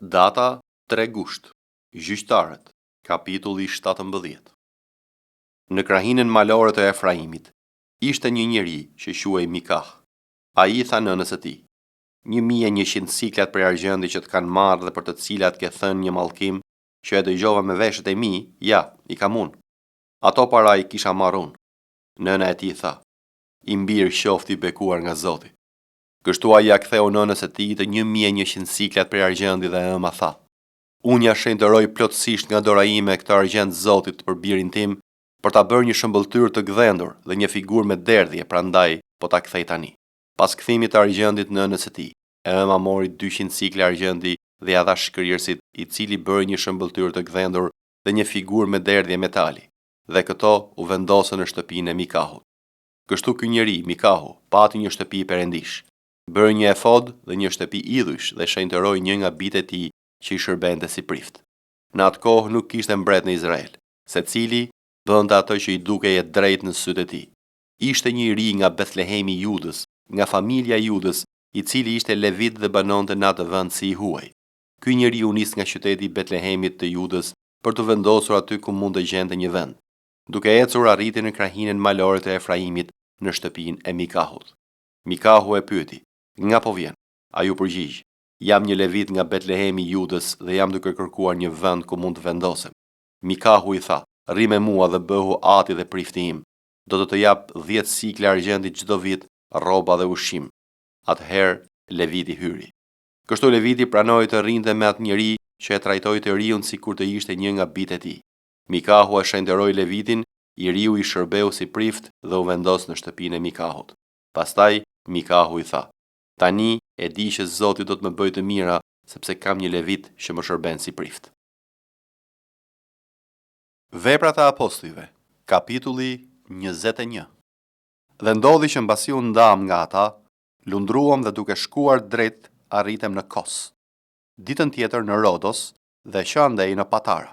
Data 3 gusht, Gjyqtarët, kapitulli 17. Në krahinën malore të Efraimit, ishte një njeri që quhej Mikah. Ai tha nënës së tij: 1100 siklat për argjendi që të kanë marrë dhe për të cilat ke thënë një mallkim që e dëgjova me veshët e mi, ja, i kam unë. Ato para i kisha marrë unë. Nëna e tij tha: I mbirë qofti i bekuar nga Zoti. Kështu ai ja ktheu nënës së tij të 1100 siklat për argjendi dhe ëma tha: Unë ja shenjtëroj plotësisht nga dora ime këtë argjend Zotit për birin tim, për ta bërë një shëmbëltyr të gdhendur dhe një figurë me derdhje, prandaj po ta kthej tani. Pas kthimit të argjendit nënës së tij, ëma mori 200 sikle argjendi dhe ja dha shkrirësit, i cili bëri një shëmbëltyr të gdhendur dhe një figurë me derdhje metali, dhe këto u vendosën në shtëpinë e Mikahut. Kështu ky njeri, Mikahu, pati një shtëpi perendish, bëri një efod dhe një shtëpi idhush dhe shenjtëroi një nga bijtë e tij që i shërbente si prift. Në atë kohë nuk kishte mbret në Izrael, secili bënte ato që i dukej e drejtë në sytë e tij. Ishte një i ri nga Bethlehemi i Judës, nga familja e Judës, i cili ishte levit dhe banonte në atë vend si i huaj. Ky njeriu nis nga qyteti i Betlehemit të Judës për të vendosur aty ku mund të gjente një vend. Duke ecur arriti në krahinën malore të Efraimit në shtëpinë e Mikahut. Mikahu e pyeti: Nga po vjen? Ai u përgjigj: Jam një levit nga Betlehemi i Judës dhe jam duke kërkuar një vend ku mund të vendosem. Mikahu i tha: Rri me mua dhe bëhu ati dhe prifti im. Do të jap 10 sikle argjendi çdo vit, rroba dhe ushqim. Atëherë leviti hyri. Kështu leviti pranoi të rrinte me atë njeri që e trajtoi të riun sikur të ishte një nga bijtë e tij. Mikahu e shenjtëroi levitin, i riu i shërbeu si prift dhe u vendos në shtëpinë e Mikahut. Pastaj Mikahu i tha: Tani e di që Zoti do të më bëjë të mira, sepse kam një levit që më shërben si prift. Veprat e Apostujve, kapitulli 21. Dhe ndodhi që mbasi u ndam nga ata, lundruam dhe duke shkuar drejt arritem në Kos. Ditën tjetër në Rodos dhe që andej në Patara.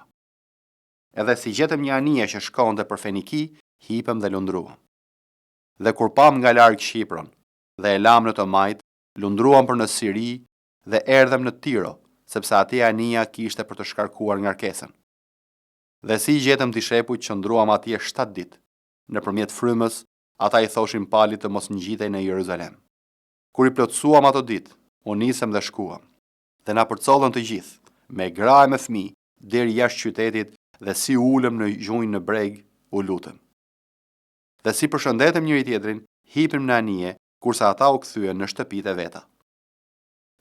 Edhe si gjetëm një anije që shkonte për Feniki, hipëm dhe lundruam. Dhe kur pam nga larg Shqipron dhe e lam në të majt, lundruam për në Siri dhe erdhem në Tiro, sepse atje anija kishte për të shkarkuar ngarkesën. Dhe si gjetëm dishepujt që ndruam atje 7 ditë. Nëpërmjet frymës, ata i thoshin Palit të mos ngjitej në Jeruzalem. Kur i plotësuam ato ditë, u nisëm dhe shkuam. Dhe na përcollën të gjithë, me gra e me fëmijë, deri jashtë qytetit, dhe si ulëm në gjunjë në breg, u lutëm. Dhe si përshëndetëm njëri tjetrin, hipim në anije, kurse ata u kthyen në shtëpitë e veta.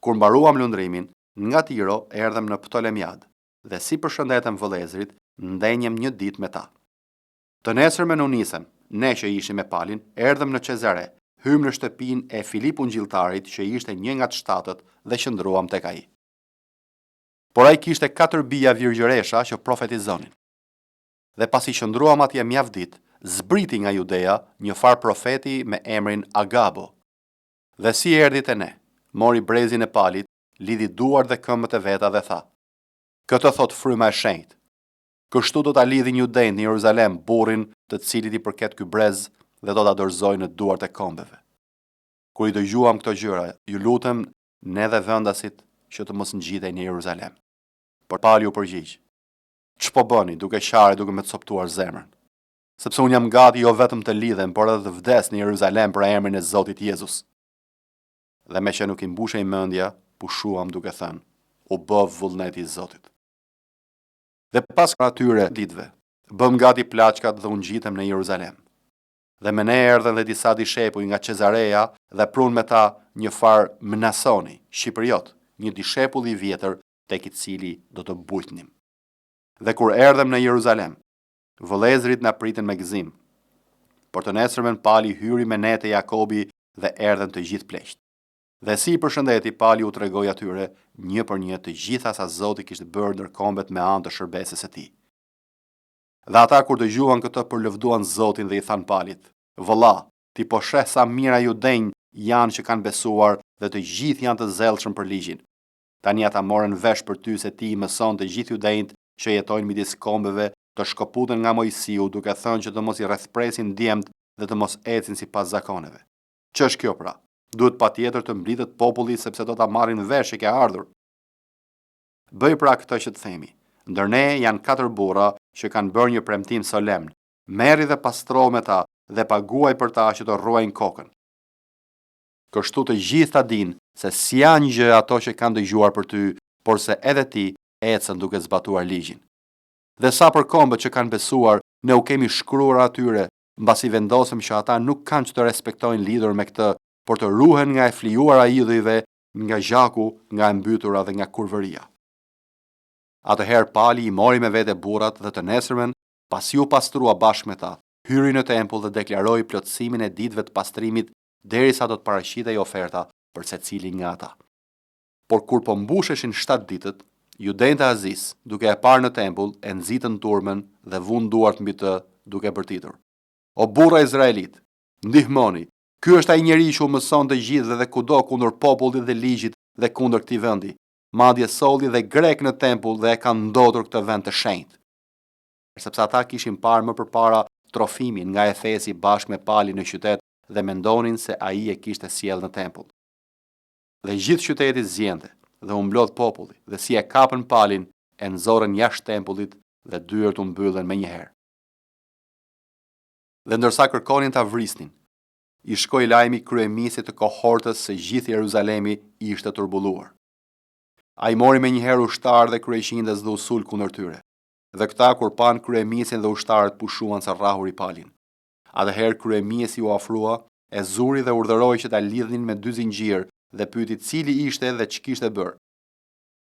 Kur mbaruam lundrimin, nga Tiro erdhem në Ptolemjad, dhe si përshëndetëm vëllezrit, ndenjem një ditë me ta. Të nesërmen u nisëm, ne që ishim me Palin, erdhem në Cezare, hym në shtëpinë e Filip Ungjilltarit, që ishte një nga të shtatët, dhe qëndruam tek ai. Por ai kishte 4 bija virgjëresha që profetizonin. Dhe pasi qëndruam atje mjaft ditë, zbriti nga Judea një far profeti me emrin Agabo. Dhe si erdhi te ne, mori brezin e Palit, lidhi duar dhe këmbët e veta dhe tha: Këtë thot fryma e shenjtë. Kështu do ta lidhin judejt në Jeruzalem burrin të cilit i përket ky brez dhe do ta dorëzojnë në duart e këmbëve. Kur i dëgjuam këto gjëra, ju lutem ne dhe vendasit që të mos ngjitej në Jeruzalem. Por Pali u përgjigj: Ç'po bëni duke qarë duke më coptuar zemrën? Sepse unë jam gati jo vetëm të lidhem, por edhe të vdes në Jeruzalem për emrin e Zotit Jezus. Dhe me që nuk i mbushej mendja, pushuam duke thënë: U bë vullneti i Zotit. Dhe pas atyre ditëve, bëm gati plaçkat dhe u ngjitëm në Jeruzalem. Dhe me ne erdhen dhe disa dishepuj nga Cezarea dhe prun me ta një far Mnasoni, Shqipriot, një dishepull i vjetër tek i cili do të bujtnim. Dhe kur erdhem në Jeruzalem, vëllezrit na pritën me gëzim. Por të nesërmen Pali hyri me ne te Jakobi dhe erdhen të gjithë pleqt. Dhe si i përshëndeti, Pali u tregoi atyre një për një të gjitha sa Zoti kishte bërë ndër kombet me anë të shërbesës së tij. Dhe ata kur dëgjuan këtë përlëvduan Zotin dhe i than Palit: Vëlla, ti po sheh sa mira judenj janë që kanë besuar dhe të gjithë janë të zellshëm për ligjin. Tani ata morën vesh për ty se ti i mëson të gjithë judenjt që jetojnë midis kombeve të shkoputen nga Mojsiu, duke thënë që të mos i rrethpresin djemt dhe të mos ecin sipas zakoneve. Ç'është kjo pra? Duhet patjetër të mblidhet populli sepse do ta marrin vesh që ke ardhur. Bëj pra këtë që të themi. Ndër ne janë 4 burra që kanë bërë një premtim solemn. Merri dhe pastro me ta dhe paguaj për ta që të ruajnë kokën. Kështu të gjithë ta dinë se si janë gjë ato që kanë dëgjuar për ty, por se edhe ti ecën duke zbatuar ligjin. Dhe sa për kombët që kanë besuar, ne u kemi shkruar atyre, mbasi vendosëm që ata nuk kanë që të respektojnë lidhur me këtë, por të ruhen nga e flijuara idhujve, nga gjaku, nga e mbytura dhe nga kurvëria. Atëherë Pali i mori me vete burrat dhe të nesërmen, pasi u pastrua bashkë me ta, hyri në tempull dhe deklaroi plotësimin e ditëve të pastrimit derisa do të paraqitej oferta për secilin nga ata. Por kur po mbusheshin 7 ditët, judenët e Azis, duke e parë në tempull, e nxitën turmën dhe vun duart mbi të, duke bërtitur: O burra izraelit, ndihmoni, ky është ai njeriu që u mëson të gjithë dhe kudo kundër popullit dhe ligjit dhe kundër këtij vendi. Madje solli dhe grek në tempull dhe e kanë ndodhur këtë vend të shenjtë. Sepse ata kishin parë më përpara Trofimin nga Efesi bashkë me Palin në qytet dhe mendonin se ai e kishte sjell në tempull. Dhe gjithë qyteti zgjente dhe u mblodh populli, dhe si e kapën Palin, e nxorën jashtë tempullit dhe dyert u mbyllën menjëherë. Dhe ndërsa kërkonin ta vrisnin, i shkoi lajmi kryemisit të kohortës se gjithë Jeruzalemi ishte turbulluar. Ai mori menjëherë ushtarë dhe kryeqindës dhe u sul kundër tyre. Dhe këta kur pan kryemisin dhe ushtarët pushuan sa rrahuri Palin. Atëherë kryemisi u afrua, e zuri dhe urdhëroi që ta lidhnin me 2 zinxhir dhe pyeti cili ishte dhe ç'kishte bërë.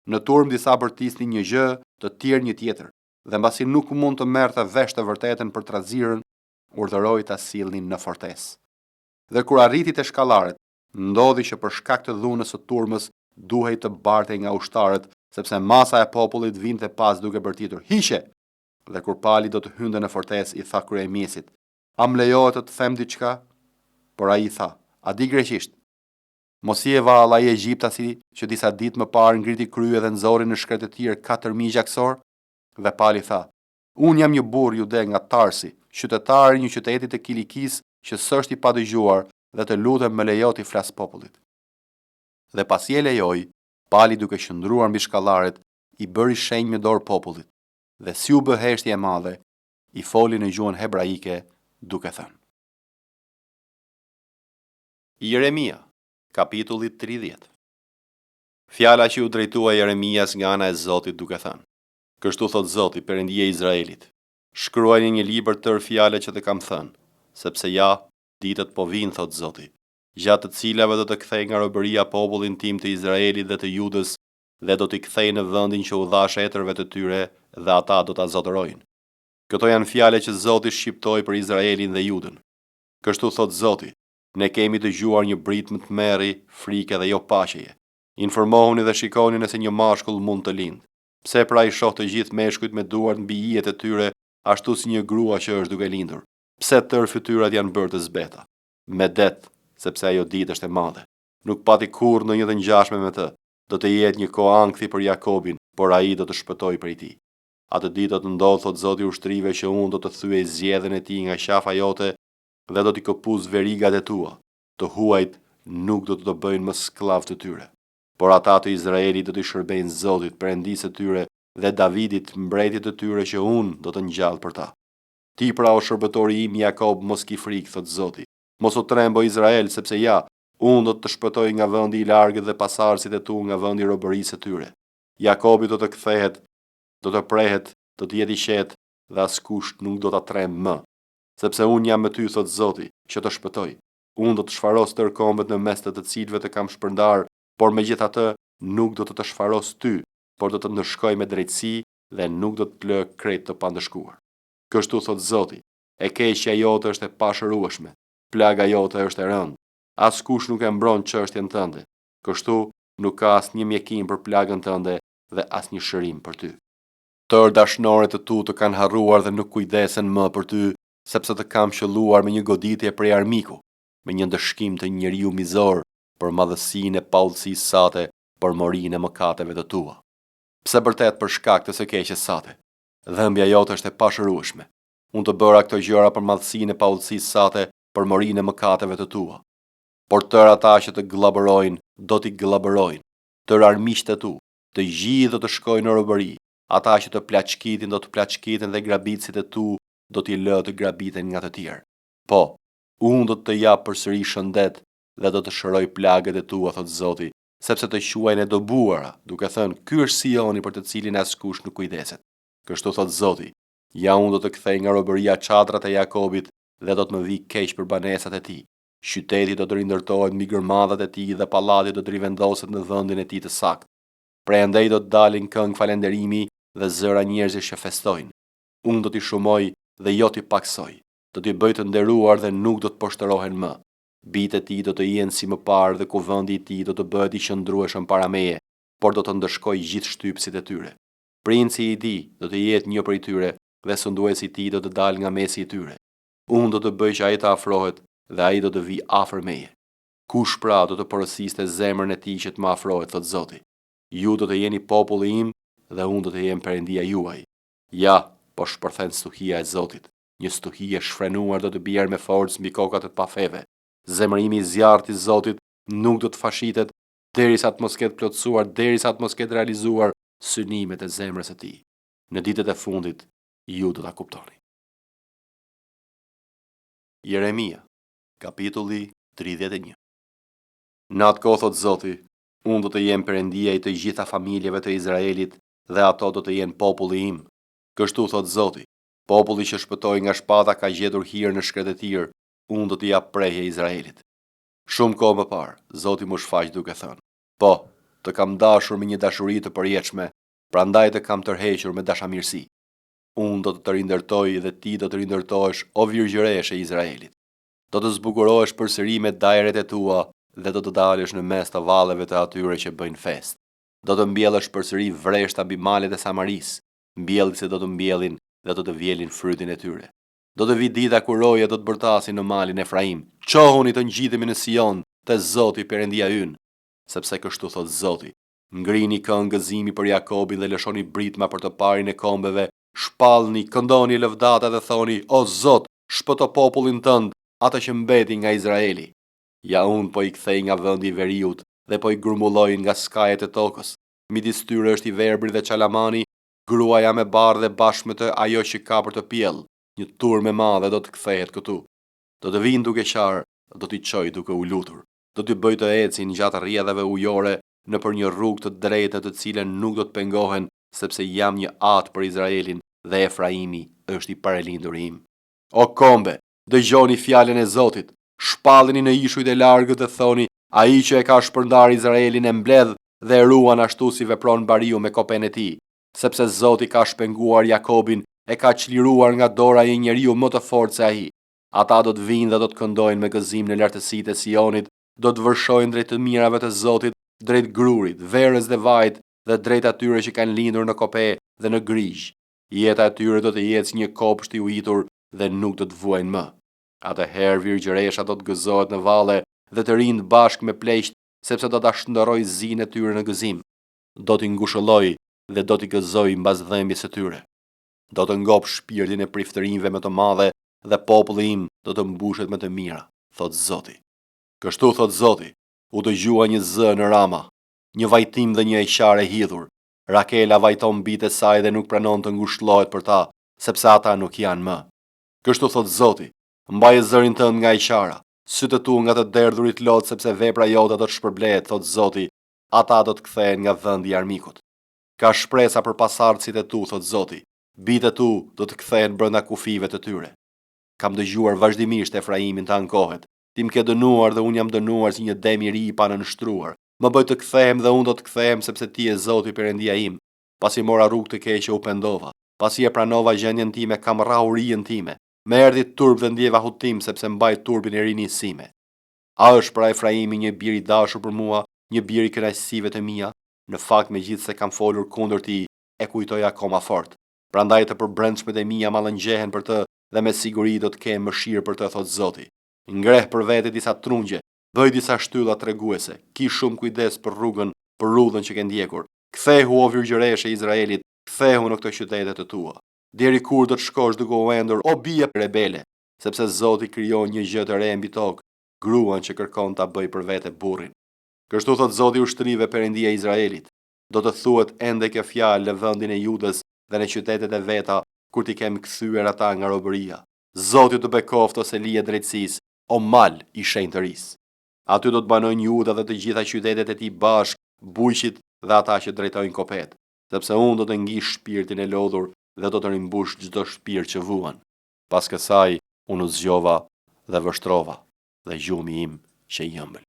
Në turm disa bërtisnin një gjë, të tjerë një tjetër, dhe mbasi nuk mund të merrte vesh të vërtetën për trazirën, urdhëroi ta sillnin në fortesë. Dhe kur arriti te shkallaret, ndodhi që për shkak të dhunës së turmës duhej të bartej nga ushtarët, sepse masa e popullit vinte pas duke bërtitur: "Hiqe!" Dhe kur Pali do të hynte në fortesë, i tha kryemisit: "A më lejohet të them diçka?" Por ai i tha: "A di greqisht?" Mos i e vall ai egjiptasi që disa ditë më parë ngriti krye dhe nxori në shkretëtir 4.000 gjaksor? Dhe Pali tha: "Unë jam një burr jude nga Tarsi, qytetar i një qyteti të Kilikis që s'është i padëgjuar, dhe të lutem më lejo t'i flas popullit." Dhe pasi e lejoi, Pali duke qëndruar mbi shkallaret, i bëri shenjë me dorë popullit, dhe si u bë heshtje e madhe, i foli në gjuhën hebraike duke thënë. Jeremia, kapitulli 30. Fjala që u drejtua Jeremias nga ana e Zotit duke thënë: Kështu thot Zoti, Perëndia e Izraelit: Shkruajini një libër tër fjalët që të kam thënë, sepse ja, ditët po vinë, thot Zoti, gjatë të cilave do të kthej nga robëria popullin tim të Izraelit dhe të Judës, dhe do t'i kthej në vendin që u dha shetërve të tyre, dhe ata do ta zotërojnë. Këto janë fjalët që Zoti shqiptoi për Izraelin dhe Judën. Kështu thot Zoti: Ne kemi dëgjuar një britmë të merri, frike dhe jo paqeje. Informohuni dhe shikoni nëse një mashkull mund të lindë. Pse pra i shoh të gjithë meshkujt me duart mbi hijet e tyre, ashtu si një grua që është duke lindur? Pse tërë fytyrat janë bërë të zbeta? Me det, sepse ajo ditë është e madhe. Nuk pati kurrë ndonjë të ngjashme me të. Do të jetë një kohë ankthi për Jakobin, por ai do të shpëtojë prej tij. Atë ditë do të ndodhë, thot Zoti i ushtrive, që unë do të thyej zgjedhjen e tij nga qafa jote dhe do t'i këpuz verigat e tua. Të huajt nuk do të bëjnë më skllav të tyre. Por ata të Izraelit do t'i shërbejnë Zotit, Perëndisë së tyre, dhe Davidit, mbretit të tyre, që unë do të ngjall për ta. Ti pra, o shërbëtori im Jakob, mos ki frikë, thot Zoti. Mos u trembo Izrael, sepse ja, unë do të shpëtoj nga vendi i largët dhe pasardhësit e tu nga vendi i robërisë së tyre. Jakobi do të kthehet, do të prehet, do të jetë i qetë, dhe askush nuk do ta tremb më. Sepse unë jam me ty, thot Zoti, që të shpëtoj. Unë do të shfaros tërë kombët në mes të cilëve të kam shpërndar, por megjithatë nuk do të shfaros ty, por do të ndëshkoj me drejtësi dhe nuk do të lë krejt të pandëshkuar. Kështu thot Zoti: E keqja jote është e pashërueshme, plaga jote është e rëndë. Askush nuk e mbron çështjen tënde. Kështu nuk ka asnjë mjekim për plagën tënde dhe asnjë shërim për ty. Tërë dashnorët e tu të kanë harruar dhe nuk kujdesen më për ty, sepse të kam qelluar me një goditje prej armiku, me një ndëshkim të njeriu mizor, për madhësinë e paullësisë sate, për morinë e mëkateve të tua. Pse vërtet për shkak të së keqes sate? Dhëmbja jote është e pashërueshme. Unë të bëra këto gjëra për madhësinë e paullësisë sate, për morinë e mëkateve të tua. Por tërë ata që të glabërojnë, do t'i glabërojnë. Tërë armiqtë e tu, Të gjithë do të shkojnë në robëri. Ata që të plaçkitin do të plaçkiten dhe grabitësit e tu do t'i lë të grabiten nga të tjerë. Po, unë do të jap përsëri shëndet dhe do të shëroj plagët e tua, thot Zoti, sepse të quajnë e dobuara, duke thënë, ky është Sioni për të cilin askush nuk kujdeset. Kështu thot Zoti, ja unë do të kthej nga robëria çadrat e Jakobit dhe do të më vi keq për banesat e tij. Qyteti do të rindërtohet mbi gërmadhat e tij dhe pallati do të rivendoset në vendin e tij të saktë. Prandaj do të dalin këngë falënderimi dhe zëra njerëzish që festojnë. Unë do t'i shumoj dhe jo t'i paksoj. Do t'i bëj të nderuar dhe nuk do të poshtërohen më. Bitë e tij do të jenë si më parë dhe kuvendi i tij do të bëhet i qëndrueshëm para meje, por do të ndëshkoj gjithë shtypësit e tyre. Princi i tij do të jetë një prej tyre dhe sunduesi i tij do të dalë nga mesi i tyre. Unë do të bëj që ai të afrohet dhe ai do të vi afër meje. Kush pra do të porosiste zemrën e tij që të më afrohet, thot Zoti. Ju do të jeni populli im dhe unë do të jem Perëndia juaj. Ja, po shpërthen stuhia e Zotit. Një stuhi e shfrenuar do të bjerë me forcë mbi kokat e pafeve. Zemërimi i zjarrit i Zotit nuk do të fashitet derisa të mos ketë plotësuar, derisa të mos ketë realizuar synimet e zemrës së tij. Në ditët e fundit ju do ta kuptoni. Jeremia, kapitulli 31. Në atë kohë, thot Zoti, unë do të jem Perëndia i të gjitha familjeve të Izraelit dhe ato do të jenë populli im. Kështu thot Zoti, populli që shpëtoi nga shpata ka gjetur hir në shkretëtir, unë do t'i jap prehje Izraelit. Shumë kohë më parë, Zoti më shfaq duke thënë: Po, të kam dashur me një dashuri të përjetshme, prandaj të kam tërhequr me dashamirësi. Unë do të të rindërtoj dhe ti do të rindërtohesh, o virgjëreshe e Izraelit. Do të zbukurohesh përsëri me dajret e tua dhe do të dalësh në mes të valleve të atyre që bëjnë fest. Do të mbjellësh përsëri vreshta mbi malet e Samaris, mbjellësit do të mbjellin dhe do të vjelin frytin e tyre. Do të vi dita kur roja do të bërtasin në malin Efraim. Qohuni të ngjitemi në Sion, te Zoti Perëndia ynë, sepse kështu thot Zoti: ngrini këngë gëzimi për Jakobin dhe lëshoni britma për të parin e kombeve, shpallni, këndoni lëvdata dhe thoni: O Zot, shpëto popullin tënd, atë që mbeti nga Izraeli. Ja unë po i kthej nga vendi i veriut dhe po i grumulloj nga skajet e tokës. Midis tyre është i verbri dhe qalamani, gruaja me bardhë dhe bashkë me të ajo që ka për të pjell. Një turmë e madhe do të kthehet këtu. Do të vinë duke qarë, do t'i çoj duke u lutur. Do t'i bëj të ecin gjatë rrjedhave ujore nëpër një rrugë të drejtë të cilën nuk do të pengohen, sepse jam një atë për Izraelin dhe Efraimi është i paralindur im. O kombe, dëgjoni fjalën e Zotit. Shpallini në ishujt e largët dhe thoni: ai që e ka shpërndar Izraelin e mbledh dhe e ruan ashtu si vepron Bariu me kopen e tij, sepse Zoti ka shpenguar Jakobin, e ka çliruar nga dora e një njeriu më të fortë se ai. Ata do të vinë dhe do të këndojnë me gëzim në lartësitë e Sionit, do të vërshojnë drejt të mirave të Zotit, drejt grurit, verës dhe vajt dhe drejt atyre që kanë lindur në kope dhe në grigj. Jeta e tyre do të jetë si një kopsht i ujitur dhe nuk do të vuajnë më. Atëherë virgjëresha do të gëzohet në valle dhe të rinë bashkë me pleqt, sepse do ta shndërroj zinë e tyre në gëzim. Do t'i ngushëlloj dhe do t'i gëzoj mbas dhëmbjes së tyre. Do të ngop shpirtin e priftërinjve me të madhe dhe populli im do të mbushet me të mira, thot Zoti. Kështu thot Zoti, u dëgjua një zë në Rama, një vajtim dhe një eqare hidhur. Rakela vajton bitë e saj dhe nuk pranon të ngushëllohet për ta, sepse ata nuk janë më. Kështu thot Zoti, mbaje zërin tënd nga eqara, sytë tu nga të derdhurit lot, sepse vepra jote do të shpërblehet, thot Zoti, ata do të kthehen nga vendi i armikut. Ka shpresa për pasardhësit e tu, thot Zoti, bitë tu do të kthehen brenda kufive të tyre. Kam dëgjuar vazhdimisht Efraimin të ankohet. Ti më ke dënuar dhe unë jam dënuar si një dem i ri i panënështruar. Më bëj të kthehem dhe unë do të kthehem, sepse ti je Zoti Perëndia im. Pasi mora rrugë të keqe u pendova. Pasi e pranova gjendjen time, kam rrahur rijen time. Më erdhi turp dhe ndjeva hutim, sepse mbaj turbin e rinisime. A është pra Efraimi një bir i dashur për mua, një bir i kënaqësive të mia? Në fakt, megjithse kam folur kundër tij, e kujtoj akoma fort. Prandaj të përbrendshmet e mia mallëngjehen për të dhe me siguri do të kem mëshirë për të, thot Zoti. Ngreh për vete disa trungje, bëj disa shtylla treguese, ki shumë kujdes për rrugën, për rrudhën që ke ndjekur. Kthehu o virgjëreshe e Izraelit, kthehu në këto qytete të tua. Deri kur do të shkosh duke u endur, o bie rebele, sepse Zoti krijon një gjë të re mbi tokë, gruan që kërkon ta bëj për vete burrin. Kështu thot Zoti i ushtrive, Perëndia e Izraelit: do të thuhet ende kjo fjalë në vendin e Judës dhe në qytetet e veta, kur t'i kemi kthyer ata nga robëria. Zoti të bekoft ose lije drejtësisë, o mal i shenjtërisë. Aty do të banojnë Juda dhe të gjitha qytetet e tij bashk, bujqit dhe ata që drejtojnë kopet, sepse unë do të ngish shpirtin e lodhur dhe do të rimbush çdo shpirt që vuan. Pas kësaj, unë u zgjova dhe vështrova, dhe gjumi im që i ëmbël.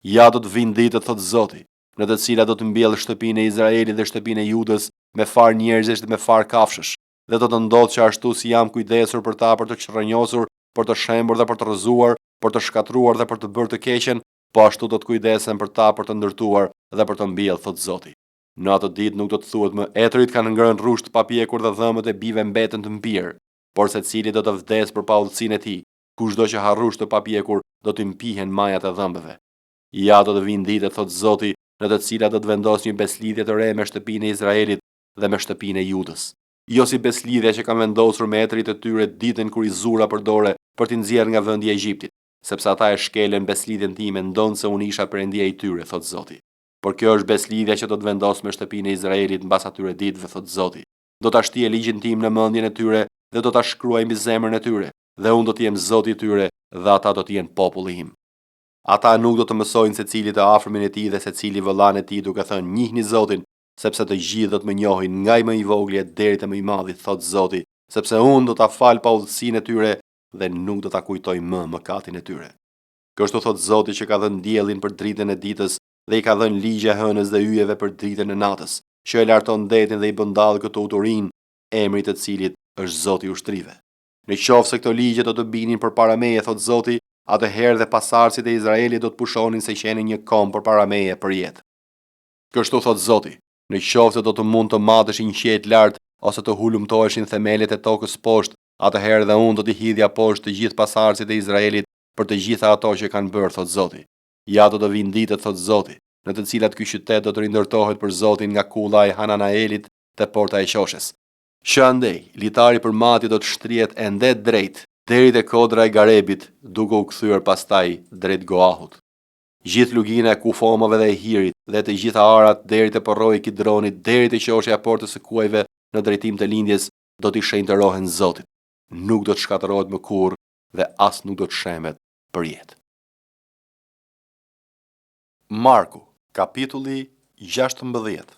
Ja do të vinë ditët, thot Zoti, në të cilat do të mbjell shtëpinë e Izraelit dhe shtëpinë e Judës me far njerëzish dhe me far kafshësh, dhe do të ndodhë që ashtu si jam kujdesur për ta për të çrrënjosur, për të shembur dhe për të rrëzuar, për të shkatruar dhe për të bërë të keqen, po ashtu do të kujdesem për ta për të ndërtuar dhe për të mbjellë, thot Zoti. Në atë ditë nuk do të thuhet më etrit kanë ngrënë rrusht papjekur dhe dhëmbët e bijve mbeten të mpirë, por secili do të vdes për paullësinë e tij. Kushdo që ha rrusht të papjekur do të mpihen majat e dhëmbëve. Ja do të vinë ditët, thot Zoti, në të cilat do të vendos një beslidhje të re me shtëpinë e Izraelit dhe me shtëpinë e Judës. Jo si beslidhja që kanë vendosur me etrit e tyre ditën kur i zura përdore për t'i nxjerrë nga vendi i Egjiptit, sepse ata e shkelen beslidhjen time ndonë se unë isha perëndia i tyre, thot Zoti. Por kjo është beslidhja që do të vendos me shtëpinë e Izraelit mbas atyre ditëve, thot Zoti. Do ta shtije ligjin tim në mendjen e tyre dhe do ta shkruaj mbi zemrën e tyre, dhe unë do të jem Zoti i tyre dhe ata do të jenë populli im. Ata nuk do të mësojnë secili të afërmin e tij dhe secili vëllan e tij duke thënë njihni Zotin, sepse të gjithë do të më njohin nga i më i vogli deri te më i madhi, thot Zoti, sepse unë do ta fal paullsinë e tyre dhe nuk do ta kujtoj më mëkatin e tyre. Kështu thot Zoti që ka dhënë diellin për dritën e ditës dhe i ka dhënë ligje hënës dhe yjeve për dritën e natës, që e larton detin dhe i bën dallë këtë uturin, emri të cilit është Zoti i ushtrive. Në qoftë se këto ligje do të binin përpara meje, thot Zoti, atëherë dhe pasardhësit e Izraelit do të pushonin se qenin një kom përpara meje për jetë. Kështu thot Zoti, në qoftë se do të mund të mateshin qejt lart ose të hulumtoheshin themelet e tokës poshtë, atëherë dhe unë do t'i hidhja poshtë të gjithë pasardhësit e Izraelit për të gjitha ato që kanë bërë, thot Zoti. Ja do të vinë ditët, thot Zoti, në të cilat ky qytet do të rindërtohet për Zotin nga kulla e Hananaelit te porta e qoshes. Që andej, litari për mati do të shtrihet ende drejt deri te kodra e Garebit, duke u kthyer pastaj drejt Goahut. Gjithë lugina e Kufomave dhe e Hirit dhe të gjitha arat deri te porroji i Kidronit, deri te qoshja e portës së kuajve në drejtim të lindjes, do t'i shenjtërohen Zotit. Nuk do të shkatërohet më kurrë dhe as nuk do të shemet për jetë. Marku, kapitulli 16.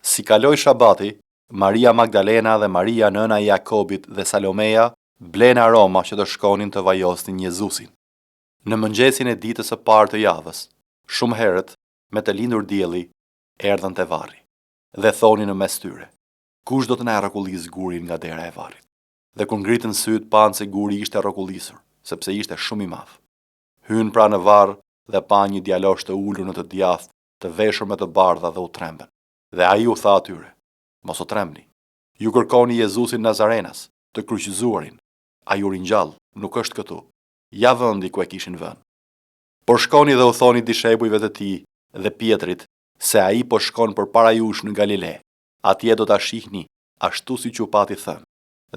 Si kaloi shabati, Maria Magdalena dhe Maria nëna e Jakobit dhe Salomeja blen aroma që të shkonin të vajosnin Jezusin. Në mëngjesin e ditës së parë të javës, shumë herët, me të lindur dielli, erdhën te varri dhe thonin në mes tyre: kush do të na rrokullis gurin nga dera e varrit? Dhe kur ngritën syt panë se guri ishte rrokullisur, sepse ishte shumë i madh. Hyn pra në varr dhe pa një djalosh të ulur në të djathtë, të veshur me të bardha dhe u trembën. Dhe ai u tha atyre: mos u trembni. Ju kërkoni Jezusin Nazarenas, të kryqëzuarin. Ai u ringjall, nuk është këtu. Ja vendi ku e kishin vënë. Por shkoni dhe u thoni dishepujve të tij dhe Pietrit se ai po shkon përpara jush në Galile. Atje do ta shihni, ashtu siç u pati thënë.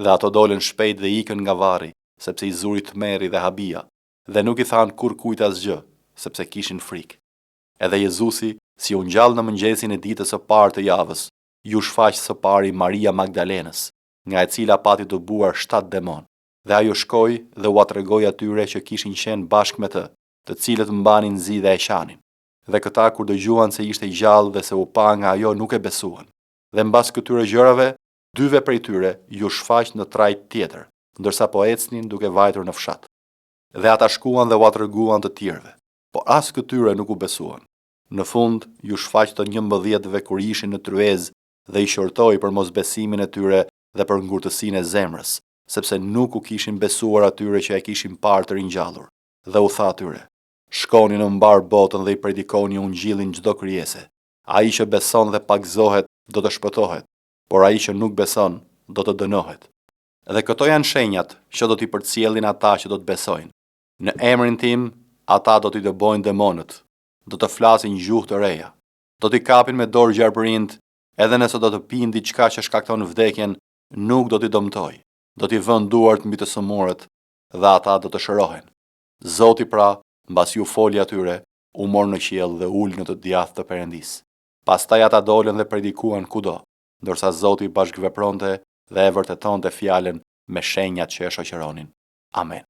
Dhe ato dolën shpejt dhe ikën nga varri, sepse i zuri tmerri dhe habia, dhe nuk i than kur kujt asgjë, sepse kishin frikë. Edhe Jezusi, si u ngjall në mëngjesin e ditës së parë të javës, ju shfaq së pari Maria Magdalenës, nga e cila pati të buar 7 demon. Dhe ajo shkoi dhe u atregoi atyre që kishin qenë bashkë me të, të cilët mbanin zi dhe e qanin. Dhe këta kur dëgjuan se ishte gjallë dhe se u pa nga ajo nuk e besuan. Dhe mbas këtyre gjërave, dyve prej tyre ju shfaq në trajt tjetër, ndërsa po ecnin duke vajtur në fshat. Dhe ata shkuan dhe u atreguan të tjerëve, por as këtyre nuk u besuan. Në fund ju shfaq të 11-ve kur ishin në tryezë dhe i qortoi për mosbesimin e tyre dhe për ngurtësinë e zemrës, sepse nuk u kishin besuar atyre që e kishin parë të ringjallur. Dhe u tha atyre: shkoni në mbar botën dhe i predikoni ungjillin çdo krijese. Ai që beson dhe pagëzohet do të shpëtohet, por ai që nuk beson do të dënohet. Dhe këto janë shenjat që do t'i përcjellin ata që do të besojnë. Në emrin tim ata do t'i dëbojnë demonët, do të flasin gjuhë të reja, do t'i kapin me dorë gjarpërind, edhe nëse do të pinë diçka që shkakton vdekjen, nuk do t'i dëmtoj, do t'i vënë duart mbi të sëmurët dhe ata do të shërohen. Zoti pra, mbas ju foli atyre, u mor në qiell dhe ul në të djathtë të Perëndisë. Pastaj ata dolën dhe predikuan kudo, ndërsa Zoti bashkëvepronte dhe e vërtetonte fjalën me shenjat që e shoqëronin. Amen.